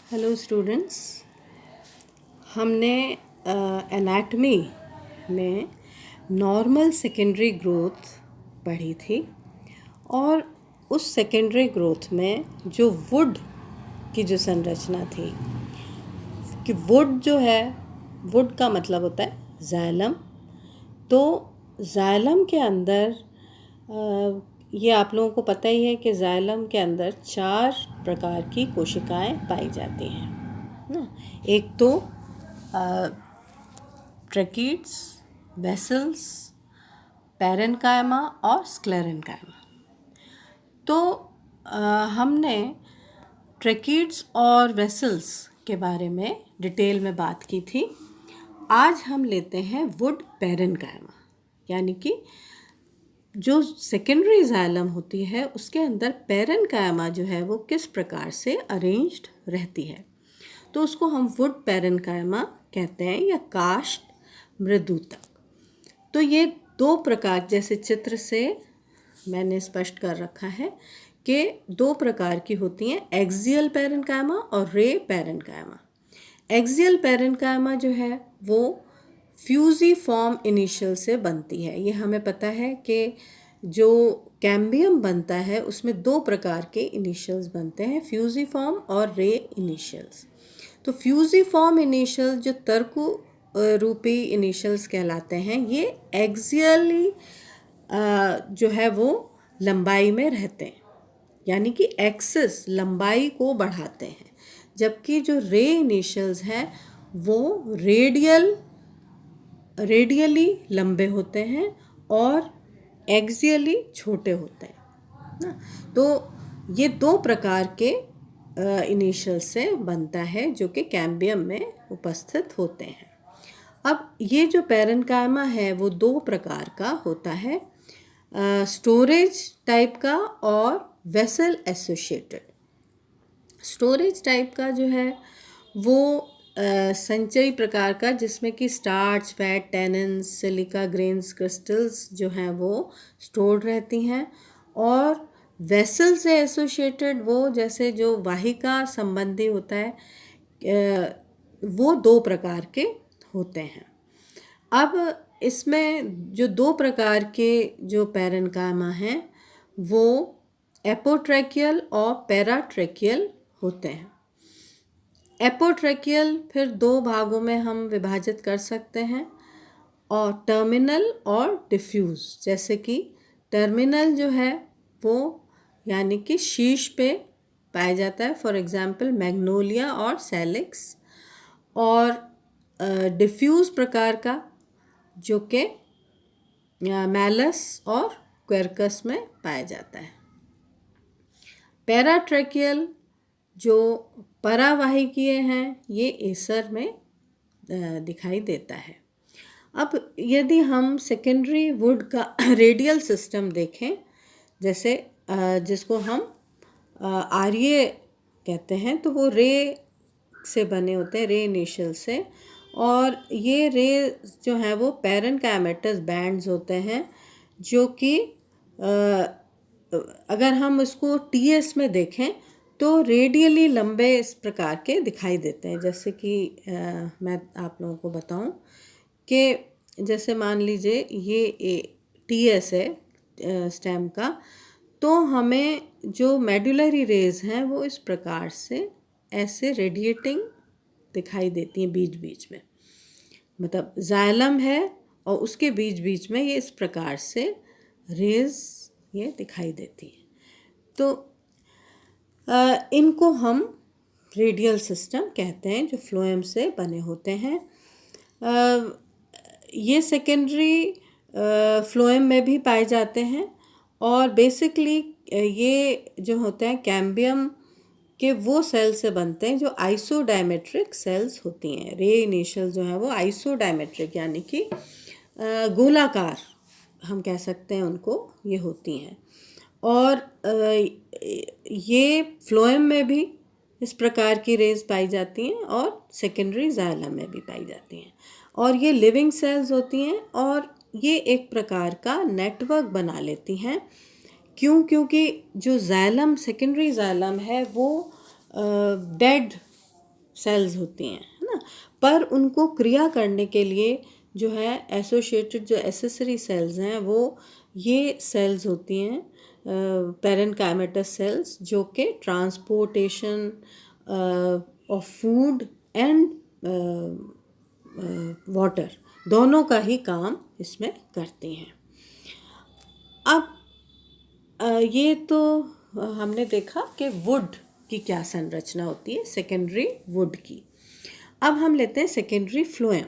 Hello students, हमने anatomy में normal secondary growth पढ़ी थी और उस सेकेंडरी ग्रोथ में जो वुड की जो संरचना थी कि वुड जो है, वुड का मतलब होता है जाइलम। तो जाइलम के अंदर ये आप लोगों को पता ही है कि जाइलम के अंदर 4 प्रकार की कोशिकाएं पाई जाती हैं ना। एक तो ट्रैकीड्स, वेसल्स, पैरेन्काइमा और स्क्लेरेन्काइमा। तो हमने ट्रैकीड्स और वेसल्स के बारे में डिटेल में बात की थी। आज हम लेते हैं वुड पैरेन्काइमा, यानी कि जो सेकेंडरी जाइलम होती है उसके अंदर पैरेन्काइमा जो है वो किस प्रकार से अरेंज्ड रहती है, तो उसको हम वुड पैरेन्काइमा कहते हैं या काष्ठ मृदुतक। तो ये 2 प्रकार, जैसे चित्र से मैंने स्पष्ट कर रखा है कि 2 प्रकार की होती हैं, एक्सियल पैरेन्काइमा और रे पैरेन्काइमा। एक्सियल पैरेन्काइमा जो है वो फ्यूजिफॉर्म इनिशियल से बनती है। ये हमें पता है कि जो कैम्बियम बनता है उसमें 2 प्रकार के इनिशियल्स बनते हैं, फ्यूजिफॉर्म और रे इनिशियल्स। तो फ्यूजिफॉर्म इनिशियल जो तर्कु रूपी इनिशियल्स कहलाते हैं, ये एक्सियली जो है वो लंबाई में रहते हैं, यानी कि एक्सिस लंबाई को बढ़ाते हैं, जबकि जो रे इनिशियल्स हैं वो रेडियली लंबे होते हैं और एक्सियली छोटे होते हैं ना। तो ये 2 प्रकार के इनिशियल से बनता है जो कि कैम्बियम में उपस्थित होते हैं। अब ये जो पैरेन्काइमा है वो 2 प्रकार का होता है, स्टोरेज टाइप का और वेसल एसोसिएटेड। स्टोरेज टाइप का जो है वो संचयी प्रकार का, जिसमें कि starch, fat, tannins, silica grains, crystals जो हैं वो स्टोर्ड रहती हैं। और वेसल से एसोसिएटेड वो जैसे जो वाहिका संबंधी होता है, वो 2 प्रकार के होते हैं। अब इसमें जो 2 प्रकार के जो पैरेन्काइमा हैं वो एपोट्रैकियल और पैराट्रैकियल होते हैं। एपोट्रैकियल फिर 2 भागों में हम विभाजित कर सकते हैं, और टर्मिनल और डिफ्यूज़। जैसे कि टर्मिनल जो है वो यानी कि शीर्ष पे पाया जाता है, फॉर एग्जांपल मैग्नोलिया और सैलिक्स, और डिफ्यूज़ प्रकार का जो कि मैलस और क्वेरकस में पाया जाता है। पैराट्रैकियल जो परावाहिकीय हैं ये एसर में दिखाई देता है। अब यदि हम सेकेंडरी वुड का रेडियल सिस्टम देखें, जैसे जिसको हम आर्य कहते हैं, तो वो रे से बने होते हैं, रे इनिशियल से। और ये रे जो है वो पैरेन्काइमेटस बैंड्स होते हैं, जो कि अगर हम इसको टीएस में देखें तो रेडियली लंबे इस प्रकार के दिखाई देते हैं। जैसे कि मैं आप लोगों को बताऊं कि जैसे मान लीजिए ये टीएस है स्टेम का, तो हमें जो मेडुलरी रेज हैं वो इस प्रकार से ऐसे रेडिएटिंग दिखाई देती हैं बीच बीच में, मतलब जाइलम है और उसके बीच बीच में ये इस प्रकार से रेज ये दिखाई देती है। तो इनको हम रेडियल सिस्टम कहते हैं जो फ्लोएम से बने होते हैं। ये सेकेंडरी फ्लोएम में भी पाए जाते हैं, और बेसिकली ये जो होते हैं कैम्बियम के वो सेल से बनते हैं जो आइसोडायमेट्रिक सेल्स होती हैं। रे इनिशियल जो है वो आइसोडायमेट्रिक यानी कि गोलाकार हम कह सकते हैं उनको, ये होती हैं। और ये फ्लोएम में भी इस प्रकार की रेज पाई जाती हैं और सेकेंडरी जाइलम में भी पाई जाती हैं, और ये लिविंग सेल्स होती हैं, और ये एक प्रकार का नेटवर्क बना लेती हैं। क्योंकि जो जाइलम, सेकेंडरी जाइलम है वो डेड सेल्स होती हैं, है ना, पर उनको क्रिया करने के लिए जो है एसोसिएटेड जो एसेसरी सेल्स हैं वो ये सेल्स होती हैं पैरेनकाइमेटस सेल्स, जो कि transportation of food and water दोनों का ही काम इसमें करती हैं। अब ये तो हमने देखा कि वुड की क्या संरचना होती है, सेकेंडरी वुड की। अब हम लेते हैं सेकेंडरी फ्लोएम।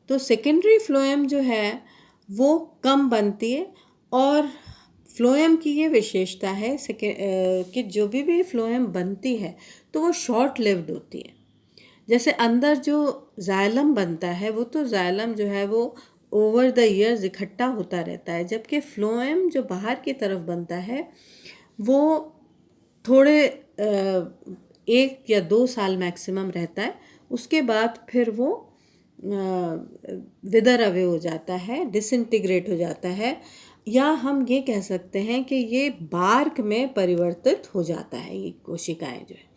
तो सेकेंडरी फ्लोएम जो है वो कम बनती है, और फ्लोएम की ये विशेषता है कि जो भी फ्लोएम बनती है तो वो शॉर्ट लिव्ड होती है। जैसे अंदर जो जाइलम बनता है वो तो जाइलम जो है वो ओवर द ईयर्स इकट्ठा होता रहता है, जबकि फ्लोएम जो बाहर की तरफ बनता है वो थोड़े 1 या 2 साल मैक्सिमम रहता है, उसके बाद फिर वो विदर अवे हो जाता है, डिसइंटीग्रेट हो जाता है, या हम ये कह सकते हैं कि ये बार्क में परिवर्तित हो जाता है ये कोशिकाएं जो है।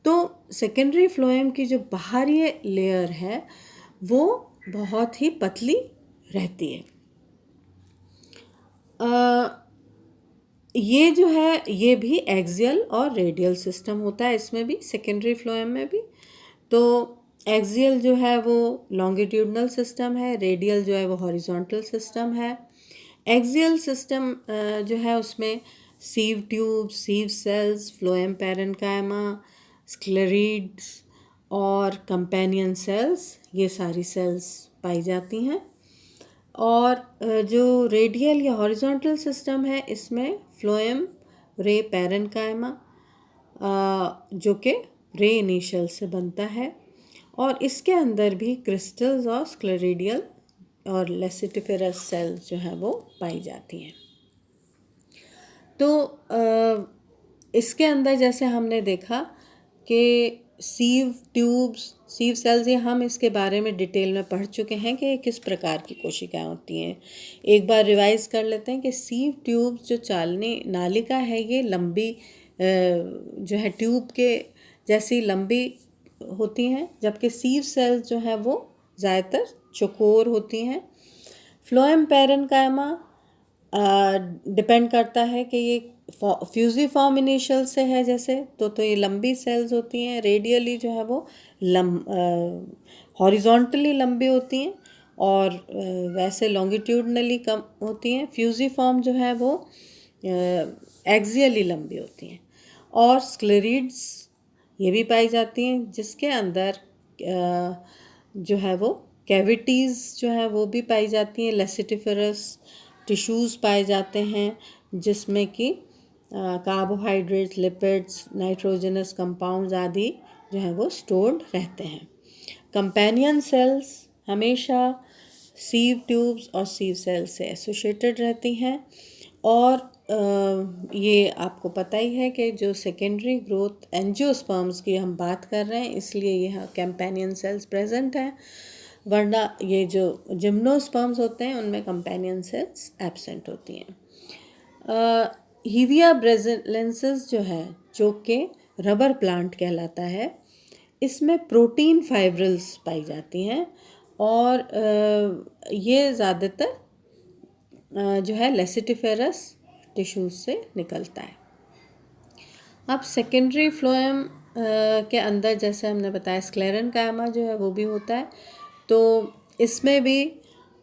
तो सेकेंडरी फ्लोएम की जो बाहरी लेयर है वो बहुत ही पतली रहती है। ये जो है ये भी एक्सियल और रेडियल सिस्टम होता है, इसमें भी सेकेंडरी फ्लोएम में भी। तो एक्सियल जो है वो लॉन्गिट्यूडनल सिस्टम है, रेडियल जो है वो हॉरिजॉन्टल सिस्टम है। एक्सियल सिस्टम जो है उसमें sieve tube, sieve cells, phloem parenchyma, sclereids और कंपेनियन सेल्स, ये सारी सेल्स पाई जाती हैं। और जो रेडियल या हॉरिजॉन्टल सिस्टम है इसमें फ्लोएम, रे पैरेन्काइमा जो कि रे इनिशियल से बनता है, और इसके अंदर भी क्रिस्टल्स और स्क्लेरिडियल और लेसिटिफेरस सेल्स जो है वो पाई जाती हैं। तो इसके अंदर जैसे हमने देखा कि सीव ट्यूब्स, सीव सेल्स, ये हम इसके बारे में डिटेल में पढ़ चुके हैं कि किस प्रकार की कोशिकाएं होती हैं। एक बार रिवाइज कर लेते हैं कि सीव ट्यूब्स जो चालनी नालिका है ये लंबी जो है ट्यूब के जैसी लंबी होती हैं, जबकि सीव सेल्स जो है वो ज़्यादातर चौकोर होती हैं। फ्लोएम पैरेन्काइमा डिपेंड करता है कि ये फ्यूजिफॉर्म इनिशियल से है जैसे, तो ये लंबी सेल्स होती हैं। रेडियली जो है वो हॉरिजॉन्टली लंबी होती हैं, और वैसे लॉन्गिट्यूडनली कम होती हैं। फ्यूजिफॉर्म जो है वो एक्सियली लंबी होती हैं। और स्क्लेरिड्स ये भी पाई जाती हैं, जिसके अंदर जो है वो कैविटीज़ जो है वो भी पाई जाती हैं। लेसिटिफेरस टिश्यूज़ पाए जाते हैं जिसमें कि कार्बोहाइड्रेट्स, लिपिड्स, नाइट्रोजनस कंपाउंड्स आदि जो है वो स्टोर्ड रहते हैं। कंपेनियन सेल्स हमेशा सीव ट्यूब्स और सीव सेल्स से एसोसिएटेड रहती हैं, और ये आपको पता ही है कि जो सेकेंडरी ग्रोथ एंजियोस्पर्म्स की हम बात कर रहे हैं इसलिए यहाँ कंपेनियन सेल्स प्रेजेंट हैं, वरना ये जो जिम्नोस्पर्म्स होते हैं उनमें कंपेनियन सेल्स एब्सेंट होती हैं। हीविया ब्रेजिलेंसिस जो है, जो कि रबर प्लांट कहलाता है, इसमें प्रोटीन फाइब्रिल्स पाई जाती हैं, और ये ज़्यादातर जो है लेसिटिफेरस टिश्यूज से निकलता है। अब सेकेंडरी फ्लोएम के अंदर जैसे हमने बताया स्क्लेरेन्काइमा जो है वो भी होता है। तो इसमें भी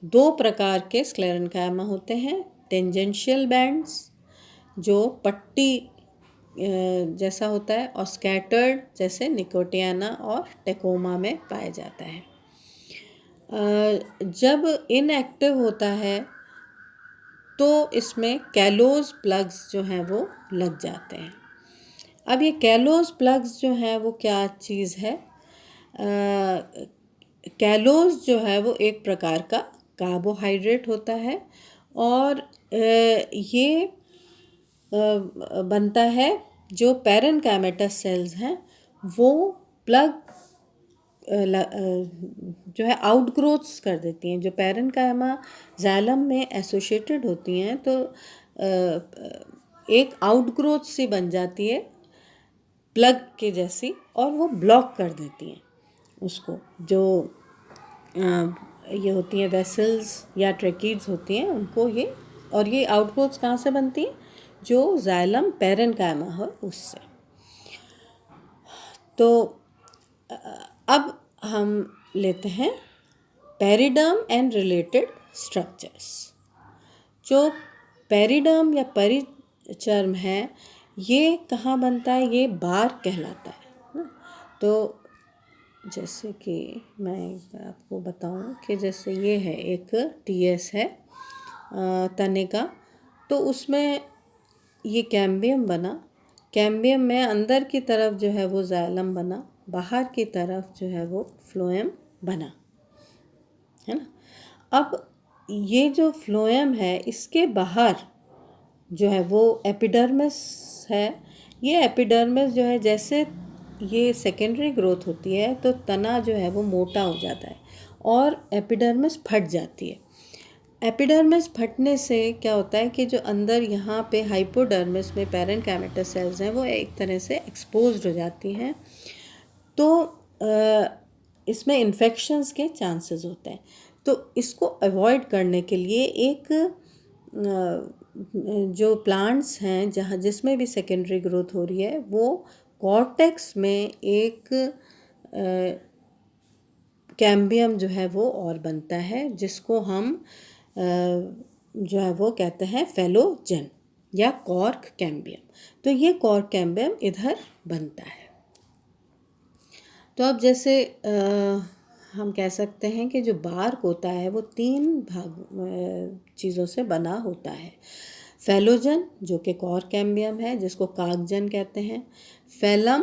2 प्रकार के स्क्लेरेन्काइमा होते हैं। टेंजेंशियल बैंड्स जो पट्टी जैसा होता है, और स्कैटर्ड जैसे निकोटियाना और टेकोमा में पाया जाता है। जब इनएक्टिव होता है तो इसमें कैलोज प्लग्स जो हैं वो लग जाते हैं। अब ये कैलोज प्लग्स जो हैं वो क्या चीज़ है? कैलोज जो है वो एक प्रकार का कार्बोहाइड्रेट होता है, और ये बनता है जो पैरेन्काइमेटस सेल्स हैं वो प्लग जो है आउटग्रोथ्स कर देती हैं। जो पैरेन्काइमा जाइलम में एसोसिएटेड होती हैं तो एक आउटग्रोथ सी बन जाती है प्लग के जैसी, और वो ब्लॉक कर देती हैं। उसको जो ये होती हैं वेसल्स या ट्रेकीड्स होती हैं उनको ये, और ये आउटग्रोथ्स कहाँ से बनती हैं? जो जाइलम पैरेन्काइमा हो उससे। तो अब हम लेते हैं पेरिडर्म एंड रिलेटेड स्ट्रक्चर्स। जो पेरिडर्म या परिचर्म है ये कहाँ बनता है? ये बार कहलाता है। तो जैसे कि मैं आपको बताऊं कि जैसे ये है एक टीएस है तने का, तो उसमें ये कैम्बियम बना, कैम्बियम में अंदर की तरफ जो है वो जाइलम बना, बाहर की तरफ जो है वो फ्लोएम बना, है ना। अब ये जो फ्लोएम है इसके बाहर जो है वो एपिडर्मिस है। ये एपिडर्मिस जो है जैसे ये सेकेंडरी ग्रोथ होती है तो तना जो है वो मोटा हो जाता है और एपिडर्मिस फट जाती है। एपिडर्मिस फटने से क्या होता है कि जो अंदर यहाँ पे हाइपोडर्मिस में पैरेन्काइमा सेल्स हैं वो एक तरह से एक्सपोज्ड हो जाती हैं, तो इसमें इन्फेक्शंस के चांसेस होते हैं। तो इसको अवॉइड करने के लिए एक जो प्लांट्स हैं जहाँ जिसमें भी सेकेंडरी ग्रोथ हो रही है वो कॉर्टेक्स में एक कैम्बियम जो है वो और बनता है, जिसको हम जो है वो कहते हैं फेलोजन या कॉर्क कैम्बियम। तो ये कॉर्क कैम्बियम इधर बनता है। तो अब जैसे हम कह सकते हैं कि जो बार्क होता है वो 3 चीज़ों से बना होता है। फेलोजन जो कि कॉर्क कैम्बियम है जिसको कागजन कहते हैं, फेलम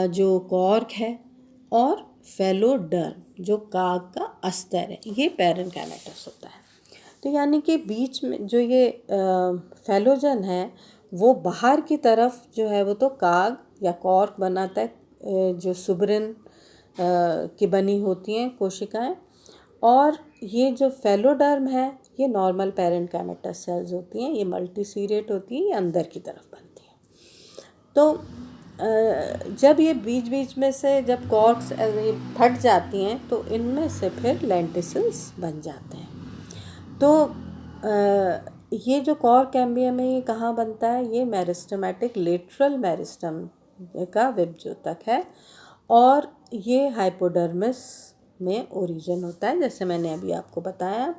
जो कॉर्क है, और फेलोडर्म जो काग का अस्तर है। ये पैरेन्काइमेटस होता है। तो यानी कि बीच में जो ये फेलोजन है वो बाहर की तरफ जो है वो तो काग या कॉर्क बनाता है, जो सुबरिन की बनी होती हैं कोशिकाएं, और ये जो फेलोडर्म है ये नॉर्मल पैरेन्काइमा सेल्स होती हैं, ये मल्टीसीरेट होती हैं, ये अंदर की तरफ बनती हैं। तो जब ये बीच बीच में से जब कॉर्क्स फट जाती हैं तो इनमें से फिर लेंटिसल्स बन जाते हैं। तो ये जो कॉर्क कैम्बियम है ये कहाँ बनता है? ये मेरिस्टेमेटिक लेटरल मेरिस्टम का विभज्योतक है और ये हाइपोडर्मिस में ओरिजिन होता है, जैसे मैंने अभी आपको बताया।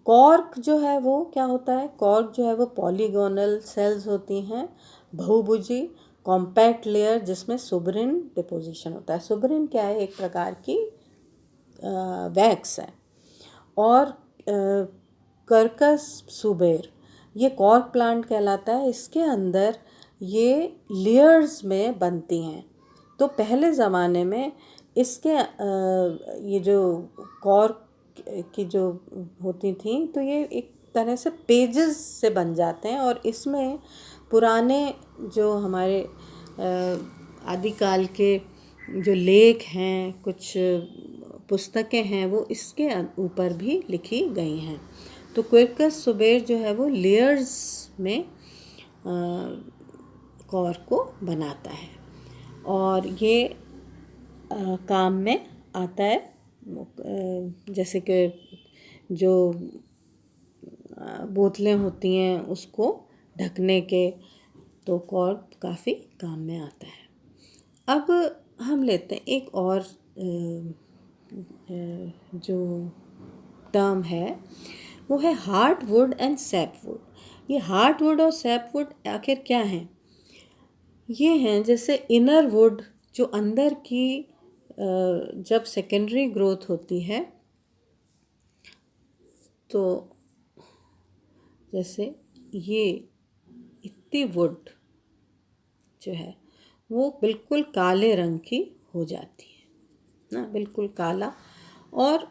कॉर्क जो है वो क्या होता है? कॉर्क जो है वो पॉलीगोनल सेल्स होती हैं, बहुभुजी कॉम्पैक्ट लेयर जिसमें सुबरिन डिपोजिशन होता है। सुबरिन क्या है? एक प्रकार की वैक्स है। और कर्कस सुबेर ये कॉर्क प्लांट कहलाता है। इसके अंदर ये लेयर्स में बनती हैं। तो पहले ज़माने में इसके ये जो कॉर्क की जो होती थी तो ये एक तरह से पेजेस से बन जाते हैं, और इसमें पुराने जो हमारे आदिकाल के जो लेख हैं, कुछ पुस्तकें हैं, वो इसके ऊपर भी लिखी गई हैं। तो क्विर्कस सुबेर जो है वो लेयर्स में कॉर्क को बनाता है और ये काम में आता है, जैसे कि जो बोतलें होती हैं उसको ढकने के, तो कॉर्क काफ़ी काम में आता है। अब हम लेते हैं एक और जो टर्म है वो है हार्टवुड एंड सैपवुड। ये हार्टवुड और सैपवुड आखिर क्या हैं? ये हैं जैसे इनर वुड जो अंदर की जब सेकेंडरी ग्रोथ होती है तो जैसे ये इतनी वुड जो है वो बिल्कुल काले रंग की हो जाती है ना, बिल्कुल काला, और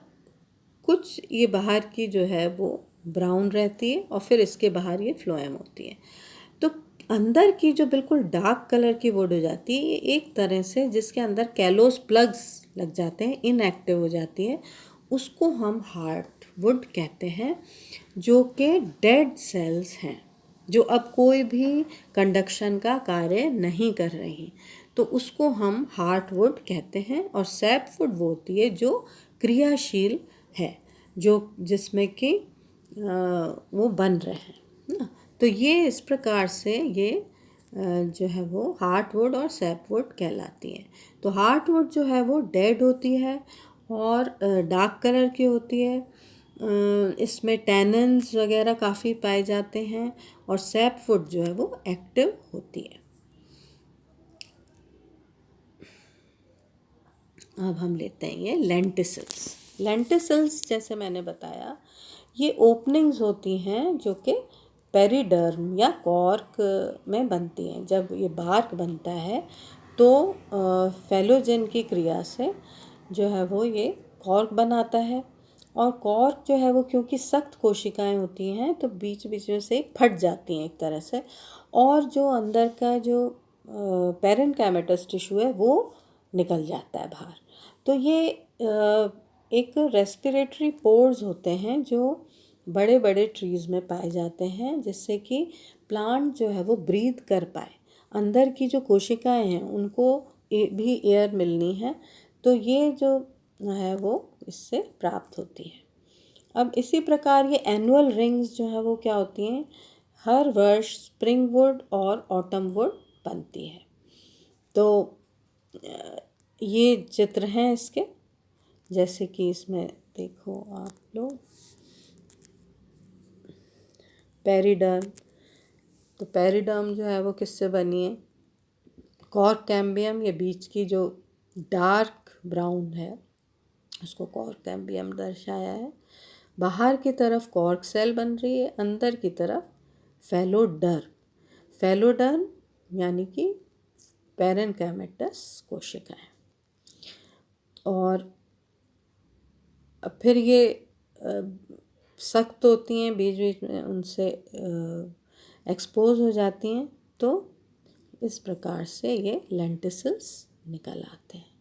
कुछ ये बाहर की जो है वो ब्राउन रहती है और फिर इसके बाहर ये फ्लोएम होती है। तो अंदर की जो बिल्कुल डार्क कलर की वुड हो जाती है ये एक तरह से जिसके अंदर कैलोस प्लग्स लग जाते हैं, इनएक्टिव हो जाती है, उसको हम हार्टवुड कहते हैं, जो कि डेड सेल्स हैं जो अब कोई भी कंडक्शन का कार्य नहीं कर रही। तो उसको हम हार्टवुड कहते हैं। और सैपवुड वो होती है जो क्रियाशील है, जो जिसमें कि वो बन रहे हैं ना। तो ये इस प्रकार से ये जो है वो हार्टवुड और सैपवुड कहलाती हैं। तो हार्टवुड जो है वो डेड होती है और डार्क कलर की होती है। इसमें टैनिन्स वगैरह काफ़ी पाए जाते हैं। और सैपवुड जो है वो एक्टिव होती है। अब हम लेते हैं ये लेंटिसल्स। लेंटिसल्स जैसे मैंने बताया, ये ओपनिंग्स होती हैं जो कि पेरिडर्म या कॉर्क में बनती हैं। जब ये बार्क बनता है तो फेलोजेन की क्रिया से जो है वो ये कॉर्क बनाता है। और कॉर्क जो है वो क्योंकि सख्त कोशिकाएं होती हैं तो बीच बीच में से फट जाती हैं एक तरह से, और जो अंदर का जो पेरेन्काइमेटस टिश्यू है वो निकल जाता है बाहर। तो ये एक रेस्पिरेटरी पोर्स होते हैं जो बड़े बड़े ट्रीज़ में पाए जाते हैं, जिससे कि प्लांट जो है वो ब्रीथ कर पाए। अंदर की जो कोशिकाएं हैं उनको भी एयर मिलनी है, तो ये जो है वो इससे प्राप्त होती है। अब इसी प्रकार ये एनुअल रिंग्स जो है वो क्या होती हैं, हर वर्ष स्प्रिंग वुड और ऑटम वुड बनती है। तो ये चित्र हैं इसके, जैसे कि इसमें देखो आप लोग पेरिडर्म। तो पेरिडर्म जो है वो किससे बनी है, कॉर्क कैम्बियम, ये बीच की जो डार्क ब्राउन है उसको कॉर्क कैम्बियम दर्शाया है। बाहर की तरफ कॉर्क सेल बन रही है, अंदर की तरफ फेलोडर्म। फेलोडर्म यानी कि पेरेन्काइमेटस कोशिकाएं। और फिर ये सख्त होती हैं, बीच बीच में उनसे एक्सपोज हो जाती हैं। तो इस प्रकार से ये लेंटिसल्स निकल आते हैं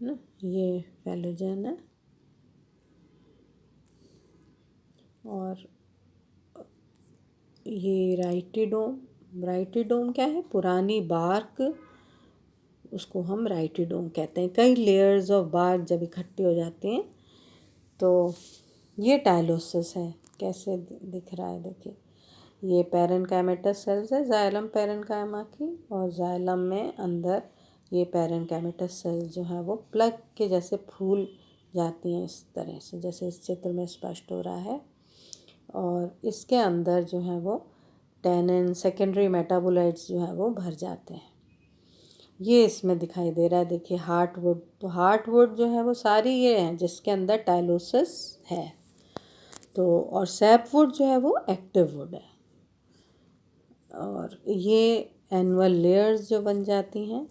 ना। ये फेलोजेन है। और ये राइटिडोम। राइटिडोम क्या है, पुरानी बार्क, उसको हम राइटिडोम कहते हैं। कई लेयर्स ऑफ बार्क जब इकट्ठी हो जाती हैं तो ये टाइलोसिस है। कैसे दिख रहा है देखिए, ये पेरेन्काइमेटस सेल्स है जाइलम पेरेन्काइमा की, और जाइलम में अंदर ये पेरेन्काइमेटस सेल्स जो है वो प्लग के जैसे फूल जाती हैं इस तरह से, जैसे इस चित्र में स्पष्ट हो रहा है। और इसके अंदर जो है वो टैनिन, सेकेंडरी मेटाबोलाइट्स जो है वो भर जाते हैं। ये इसमें दिखाई दे रहा है देखिए हार्टवुड। तो हार्टवुड जो है वो सारी ये हैं जिसके अंदर टाइलोसिस है। तो और सैपवुड जो है वो एक्टिव वुड है। और ये एनुअल लेयर्स जो बन जाती हैं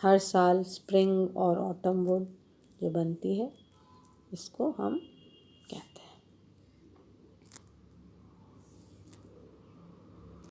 हर साल, स्प्रिंग और ऑटम वुड जो बनती है, इसको हम